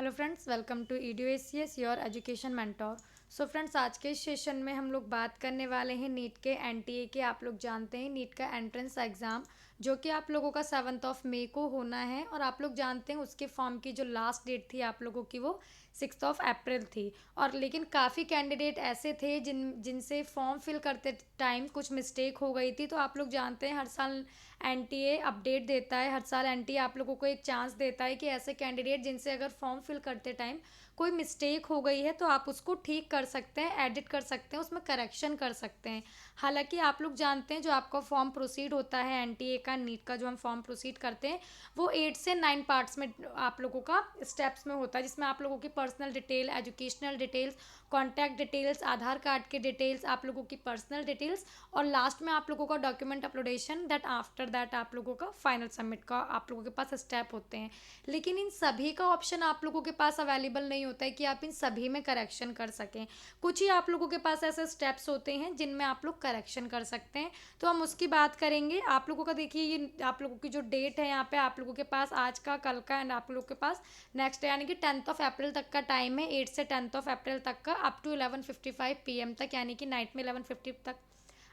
Hello friends, welcome to EDUACS your education mentor. So friends, आज के इस session में हम लोग बात करने वाले हैं नीट के NTA के। आप लोग जानते हैं नीट का एंट्रेंस एग्ज़ाम जो कि आप लोगों का 7 मई को होना है, और आप लोग जानते हैं उसके फॉर्म की जो लास्ट डेट थी आप लोगों की वो 6 अप्रैल थी। और लेकिन काफ़ी कैंडिडेट ऐसे थे जिनसे फॉर्म फिल करते टाइम कुछ मिस्टेक हो गई थी। तो आप लोग जानते हैं हर साल NTA अपडेट देता है, हर साल NTA आप लोगों को एक चांस देता है कि ऐसे कैंडिडेट जिनसे अगर फॉर्म फिल करते टाइम कोई मिस्टेक हो गई है तो आप उसको ठीक कर सकते हैं, एडिट कर सकते हैं, उसमें करेक्शन कर सकते हैं। हालांकि आप लोग जानते हैं जो आपका फॉर्म प्रोसीड होता है NTA का, नीट का जो हम फॉर्म प्रोसीड करते हैं वो 8 से 9 पार्ट्स में आप लोगों का स्टेप्स में होता है, जिसमें आप लोगों की personal detail, educational details, contact details, Aadhaar card के डिटेल्स, आप लोगों की पर्सनल डिटेल्स, और लास्ट में आप लोगों का document uploadation, that after that आप लोगों का फाइनल सबमिट का आप लोगों के पास स्टेप होते हैं। लेकिन इन सभी का ऑप्शन आप लोगों के पास अवेलेबल नहीं होता है कि आप इन सभी में करेक्शन कर सकें। कुछ ही आप लोगों के पास ऐसे स्टेप्स होते हैं जिनमें आप लोग करेक्शन कर सकते हैं, तो हम उसकी बात करेंगे। आप लोगों का देखिए, ये आप लोगों की जो डेट है यहाँ पे आप लोगों के पास आज का, कल का, एंड आप लोगों के पास नेक्स्ट यानी कि 10 अप्रैल तक का टाइम है। 8 से 10 अप्रैल तक का अप टू 11:55 PM तक, यानी कि नाइट में 11:50 तक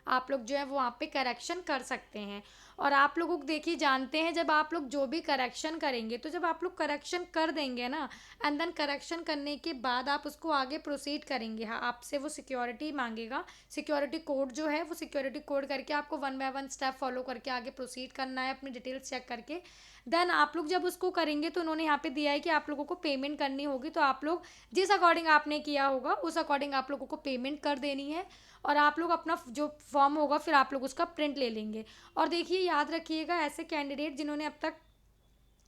आप लोग जो है वो वहाँ पे करेक्शन कर सकते हैं। और आप लोगों को देखिए, जानते हैं जब आप लोग जो भी करेक्शन करेंगे, तो जब आप लोग करेक्शन कर देंगे ना, एंड देन करेक्शन करने के बाद आप उसको आगे प्रोसीड करेंगे, हाँ आपसे वो सिक्योरिटी मांगेगा। सिक्योरिटी कोड जो है वो सिक्योरिटी कोड करके आपको 1 बाय 1 स्टेप फॉलो करके आगे प्रोसीड करना है, अपनी डिटेल्स चेक करके। देन आप लोग जब उसको करेंगे तो उन्होंने यहाँ पे दिया है कि आप लोगों को पेमेंट करनी होगी, तो आप लोग जिस अकॉर्डिंग आपने किया होगा उस अकॉर्डिंग आप लोगों को पेमेंट कर देनी है। और आप लोग अपना जो फॉर्म होगा फिर आप लोग उसका प्रिंट ले लेंगे। और देखिए, याद रखिएगा ऐसे कैंडिडेट जिन्होंने अब तक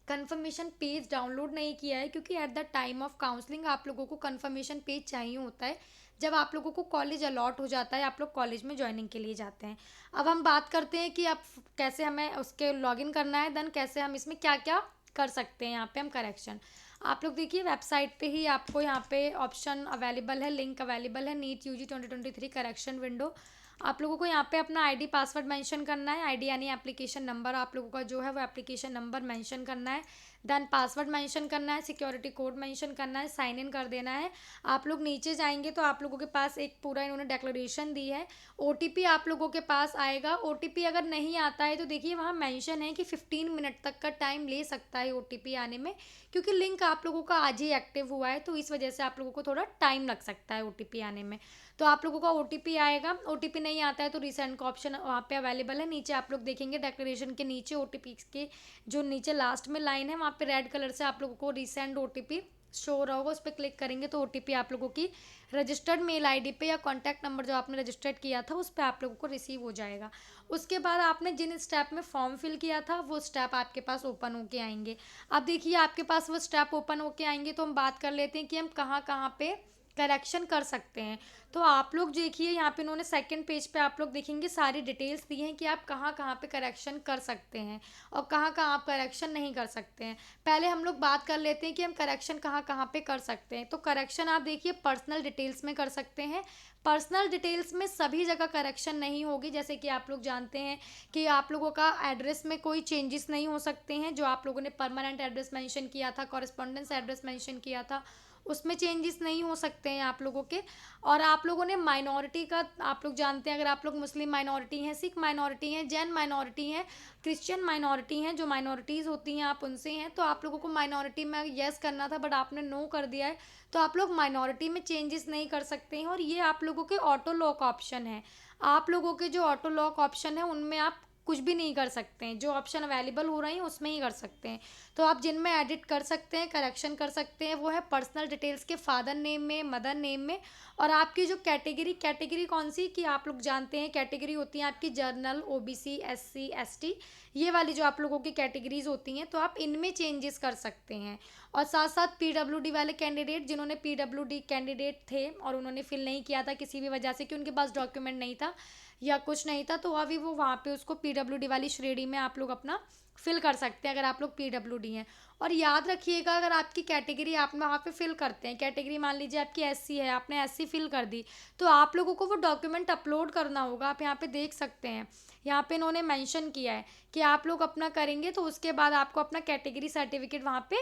कंफर्मेशन पेज डाउनलोड नहीं किया है, क्योंकि eight the time of counselling आप लोगों को कंफर्मेशन पेज चाहिए होता है जब आप लोगों को कॉलेज अलॉट हो जाता है, आप लोग कॉलेज में ज्वाइनिंग के लिए जाते हैं। अब हम बात करते हैं कि अब कैसे हमें उसके लॉगिन करना है, देन कैसे हम इसमें क्या क्या कर सकते हैं यहाँ पे हम करेक्शन। आप लोग देखिए, वेबसाइट पे ही आपको यहाँ पे ऑप्शन अवेलेबल है, लिंक अवेलेबल है, नीट UG 2023 करेक्शन विंडो। आप लोगों को यहाँ पे अपना ID पासवर्ड मेंशन करना है। ID यानी एप्लीकेशन नंबर, आप लोगों का जो है वो एप्लीकेशन नंबर मेंशन करना है, देन पासवर्ड मेंशन करना है, सिक्योरिटी कोड मेंशन करना है, साइन इन कर देना है। आप लोग नीचे जाएंगे तो आप लोगों के पास एक पूरा इन्होंने डिक्लेरेशन दी है। OTP आप लोगों के पास आएगा। OTP अगर नहीं आता है तो देखिए वहाँ मेंशन है कि 15 मिनट तक का टाइम ले सकता है OTP आने में, क्योंकि लिंक आप लोगों का आज ही एक्टिव हुआ है, तो इस वजह से आप लोगों को थोड़ा टाइम लग सकता है OTP आने में। तो आप लोगों का OTP आएगा। OTP नहीं आता है तो रीसेंड का ऑप्शन वहाँ पे अवेलेबल है। नीचे आप लोग देखेंगे डिक्लेरेशन के नीचे OTP के जो नीचे लास्ट में लाइन है वहाँ पे रेड कलर से आप लोगों को रीसेंड OTP शो हो रहा होगा, उस पर क्लिक करेंगे तो OTP आप लोगों की रजिस्टर्ड मेल ID पे या कॉन्टैक्ट नंबर जो आपने रजिस्टर्ड किया था उस पर आप लोगों को रिसीव हो जाएगा। उसके बाद आपने जिन स्टेप में फॉर्म फिल किया था वो स्टेप आपके पास ओपन होके आएंगे। अब देखिए, आपके पास वो स्टेप ओपन होके आएंगे तो हम बात कर लेते हैं कि हम कहाँ कहाँ पे करेक्शन कर सकते हैं। तो आप लोग देखिए, यहाँ पे उन्होंने सेकंड पेज पे आप लोग देखेंगे सारी डिटेल्स दी हैं कि आप कहाँ कहाँ पे करेक्शन कर सकते हैं और कहाँ कहाँ आप करेक्शन नहीं कर सकते हैं। पहले हम लोग बात कर लेते हैं कि हम करेक्शन कहाँ कहाँ पे कर सकते हैं। तो करेक्शन आप देखिए पर्सनल डिटेल्स में कर सकते हैं। पर्सनल डिटेल्स में सभी जगह करेक्शन नहीं होगी, जैसे कि आप लोग जानते हैं कि आप लोगों का एड्रेस में कोई चेंजेस नहीं हो सकते हैं। जो आप लोगों ने परमानेंट एड्रेस मेंशन किया था, कॉरेस्पॉन्डेंस एड्रेस मेंशन किया था, उसमें चेंजेस नहीं हो सकते हैं आप लोगों के। और आप लोगों ने माइनॉरिटी का, आप लोग जानते हैं अगर आप लोग मुस्लिम माइनॉरिटी हैं, सिख माइनॉरिटी हैं, जैन माइनॉरिटी हैं, क्रिश्चियन माइनॉरिटी हैं, जो माइनॉरिटीज़ होती हैं आप उनसे हैं, तो आप लोगों को माइनॉरिटी में येस करना था बट आपने नो कर दिया है, तो आप लोग माइनॉरिटी में चेंजेस नहीं कर सकते हैं। और ये आप लोगों के ऑटो लॉक ऑप्शन है। आप लोगों के जो ऑटो लॉक ऑप्शन है उनमें आप कुछ भी नहीं कर सकते हैं, जो ऑप्शन अवेलेबल हो रही हैं उसमें ही कर सकते हैं। तो आप जिनमें एडिट कर सकते हैं, करेक्शन कर सकते हैं, वो है पर्सनल डिटेल्स के फादर नेम में, मदर नेम में। और आपकी जो कैटेगरी कौन सी कि आप लोग जानते हैं कैटेगरी होती है आपकी जनरल, OBC, SC, ST, ये वाली जो आप लोगों की कैटेगरीज होती हैं, तो आप इनमें चेंजेस कर सकते हैं। और साथ साथ PWD वाले कैंडिडेट, जिन्होंने PWD कैंडिडेट थे और उन्होंने फिल नहीं किया था किसी भी वजह से कि उनके पास डॉक्यूमेंट नहीं था या कुछ नहीं था, तो अभी वो वहाँ पे उसको PWD वाली श्रेणी में आप लोग अपना फिल कर सकते हैं अगर आप लोग PWD हैं। और याद रखिएगा, अगर आपकी कैटेगरी आप वहाँ पे फिल करते हैं, कैटेगरी मान लीजिए आपकी SC है, आपने SC फिल कर दी, तो आप लोगों को वो डॉक्यूमेंट अपलोड करना होगा। आप यहाँ पे देख सकते हैं, यहाँ पे इन्होंने मेंशन किया है कि आप लोग अपना करेंगे तो उसके बाद आपको अपना कैटेगरी सर्टिफिकेट वहाँ पे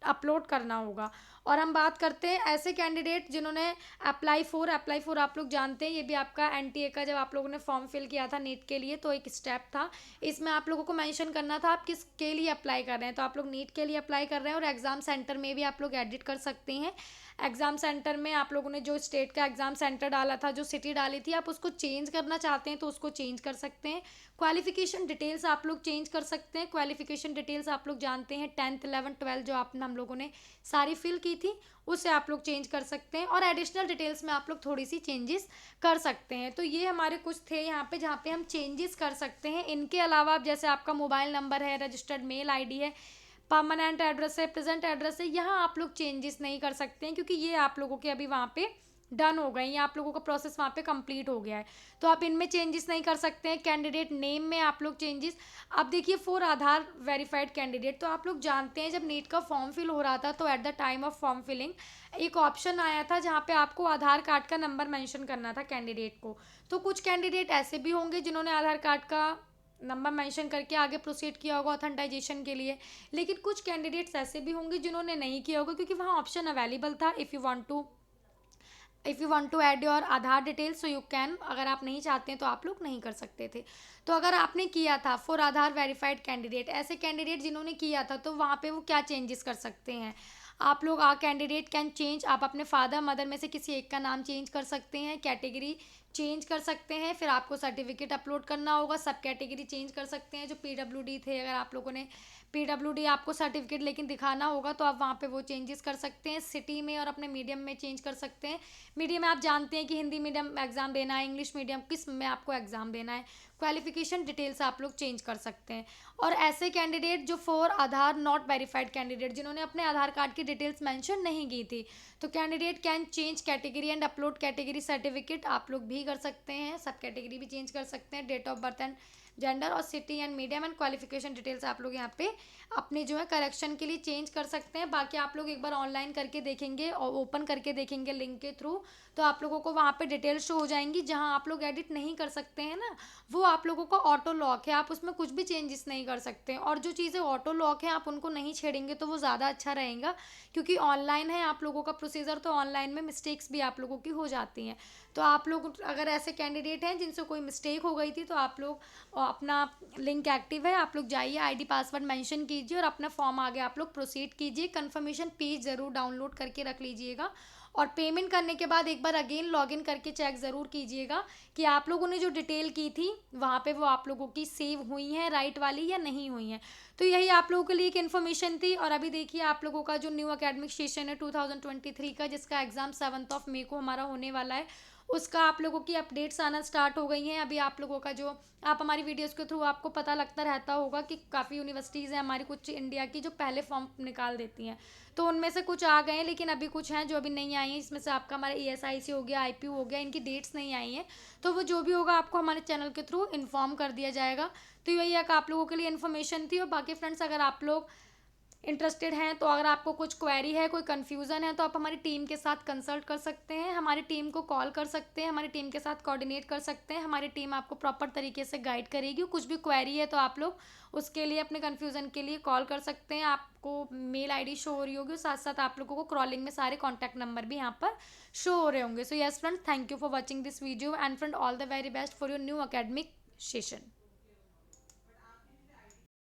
अपलोड करना होगा। और हम बात करते हैं ऐसे कैंडिडेट जिन्होंने अप्लाई फॉर आप लोग जानते हैं, ये भी आपका एनटीए का जब आप लोगों ने फॉर्म फिल किया था नीट के लिए तो एक स्टेप था, इसमें आप लोगों को मेंशन करना था आप किसके लिए अप्लाई कर रहे हैं। तो आप लोग नीट के लिए अप्लाई कर रहे हैं और एग्ज़ाम सेंटर में भी आप लोग एडिट कर सकते हैं। एग्ज़ाम सेंटर में आप लोगों ने जो स्टेट का एग्ज़ाम सेंटर डाला था, जो सिटी डाली थी, आप उसको चेंज करना चाहते हैं तो उसको चेंज कर सकते हैं। क्वालिफिकेशन डिटेल्स आप लोग चेंज कर सकते हैं। क्वालिफिकेशन डिटेल्स आप लोग जानते हैं 10th 11th 12 जो आपने हम लोगों ने सारी फिल की थी उसे आप लोग चेंज कर सकते हैं। और एडिशनल डिटेल्स में आप लोग थोड़ी सी चेंजेस कर सकते हैं। तो ये हमारे कुछ थे यहाँ पे जहाँ पे हम चेंजेस कर सकते हैं। इनके अलावा आप जैसे आपका मोबाइल नंबर है, रजिस्टर्ड मेल आईडी है, परमानेंट एड्रेस है, प्रेजेंट एड्रेस है, यहाँ आप लोग चेंजेस नहीं कर सकते हैं क्योंकि ये आप लोगों के अभी वहाँ पे डन हो गए, ये आप लोगों का प्रोसेस वहाँ पे कंप्लीट हो गया है। तो आप इनमें चेंजेस नहीं कर सकते हैं। कैंडिडेट नेम में आप लोग चेंजेस, अब देखिए फॉर आधार वेरीफाइड कैंडिडेट, तो आप लोग जानते हैं जब नीट का फॉर्म फिल हो रहा था तो at the time of form filling एक ऑप्शन आया था जहाँ पे आपको आधार कार्ड का नंबर मेंशन करना था कैंडिडेट को। तो कुछ कैंडिडेट ऐसे भी होंगे जिन्होंने आधार कार्ड का नंबर मेंशन करके आगे प्रोसीड किया होगा ऑथेंटाइजेशन के लिए, लेकिन कुछ कैंडिडेट्स ऐसे भी होंगे जिन्होंने नहीं किया होगा क्योंकि वहाँ ऑप्शन अवेलेबल था if you want to add your Aadhaar details so you can, अगर आप नहीं चाहते हैं तो आप लोग नहीं कर सकते थे। तो अगर आपने किया था फॉर आधार वेरीफाइड कैंडिडेट, ऐसे कैंडिडेट जिन्होंने किया था तो वहाँ पे वो क्या चेंजेस कर सकते हैं, आप लोग कैंडिडेट कैन चेंज, आप अपने फादर मदर में से किसी एक का नाम चेंज कर सकते हैं, कैटेगरी चेंज कर सकते हैं, फिर आपको सर्टिफिकेट अपलोड करना होगा, सब कैटेगरी चेंज कर सकते हैं। जो पीडब्ल्यूडी थे, अगर आप लोगों ने पीडब्ल्यूडी आपको सर्टिफिकेट लेकिन दिखाना होगा तो आप वहाँ पे वो चेंजेस कर सकते हैं। सिटी में और अपने मीडियम में चेंज कर सकते हैं। मीडियम में आप जानते हैं कि हिंदी मीडियम एग्ज़ाम देना है, इंग्लिश मीडियम किस में आपको एग्ज़ाम देना है। क्वालिफिकेशन डिटेल्स आप लोग चेंज कर सकते हैं। और ऐसे कैंडिडेट जो for Aadhaar not verified candidate, जिन्होंने अपने आधार कार्ड की डिटेल्स मेंशन नहीं की थी, तो candidate can change category and upload category certificate आप लोग भी कर सकते हैं। सब कैटेगरी भी चेंज कर सकते हैं, date of birth and gender और city and medium and qualification details आप लोग यहाँ पे अपने जो है करेक्शन के लिए चेंज कर सकते हैं। बाकी आप लोग एक बार ऑनलाइन करके देखेंगे और ओपन करके देखेंगे लिंक के थ्रू, तो आप लोगों को वहाँ पे डिटेल शो हो जाएंगी। जहाँ आप लोग एडिट नहीं कर सकते हैं ना, वो आप लोगों का ऑटो लॉक है, आप उसमें कुछ भी चेंजेस नहीं कर सकते हैं। और जो चीज़ें ऑटो लॉक है आप उनको नहीं छेड़ेंगे तो वो ज़्यादा अच्छा रहेगा, क्योंकि ऑनलाइन है आप लोगों का प्रोसीजर, तो ऑनलाइन में मिस्टेक्स भी आप लोगों की हो जाती हैं। तो आप लोग अगर ऐसे कैंडिडेट हैं जिनसे कोई मिस्टेक हो गई थी तो आप लोग अपना लिंक एक्टिव है, आप लोग जाइए, आईडी पासवर्ड मेंशन कीजिए और अपना फॉर्म आगे आप लोग प्रोसीड कीजिए। कंफर्मेशन पेज ज़रूर डाउनलोड करके रख लीजिएगा और पेमेंट करने के बाद एक बार अगेन लॉगिन करके चेक ज़रूर कीजिएगा कि आप लोगों ने जो डिटेल की थी वहाँ पे वो आप लोगों की सेव हुई हैं राइट वाली या नहीं हुई हैं। तो यही आप लोगों के लिए एक इन्फॉर्मेशन थी। और अभी देखिए आप लोगों का जो न्यू एकेडमिक सेशन है 2023 का, जिसका एग्ज़ाम 7 मई को हमारा होने वाला है, उसका आप लोगों की अपडेट्स आना स्टार्ट हो गई हैं। अभी आप लोगों का जो आप हमारी वीडियोस के थ्रू आपको पता लगता रहता होगा कि काफ़ी यूनिवर्सिटीज़ हैं हमारी कुछ इंडिया की जो पहले फॉर्म निकाल देती हैं, तो उनमें से कुछ आ गए हैं लेकिन अभी कुछ हैं जो अभी नहीं आई हैं। इसमें से आपका हमारा ESIC हो गया, IPU हो गया, इनकी डेट्स नहीं आई हैं। तो वो जो भी होगा आपको हमारे चैनल के थ्रू इन्फॉर्म कर दिया जाएगा। तो यही एक आप लोगों के लिए इन्फॉर्मेशन थी। और बाकी फ्रेंड्स, अगर आप लोग इंटरेस्टेड हैं तो अगर आपको कुछ क्वेरी है, कोई कन्फ्यूज़न है, तो आप हमारी टीम के साथ कंसल्ट कर सकते हैं, हमारी टीम को कॉल कर सकते हैं, हमारी टीम के साथ कोऑर्डिनेट कर सकते हैं। हमारी टीम आपको प्रॉपर तरीके से गाइड करेगी। कुछ भी क्वेरी है तो आप लोग उसके लिए अपने कन्फ्यूज़न के लिए कॉल कर सकते हैं। आपको मेल ID शो हो रही होगी, साथ साथ आप लोगों को क्रॉलिंग में सारे कॉन्टैक्ट नंबर भी यहाँ पर शो हो रहे होंगे। So yes friends, thank you for watching this video and friend all the very best for your new academic session.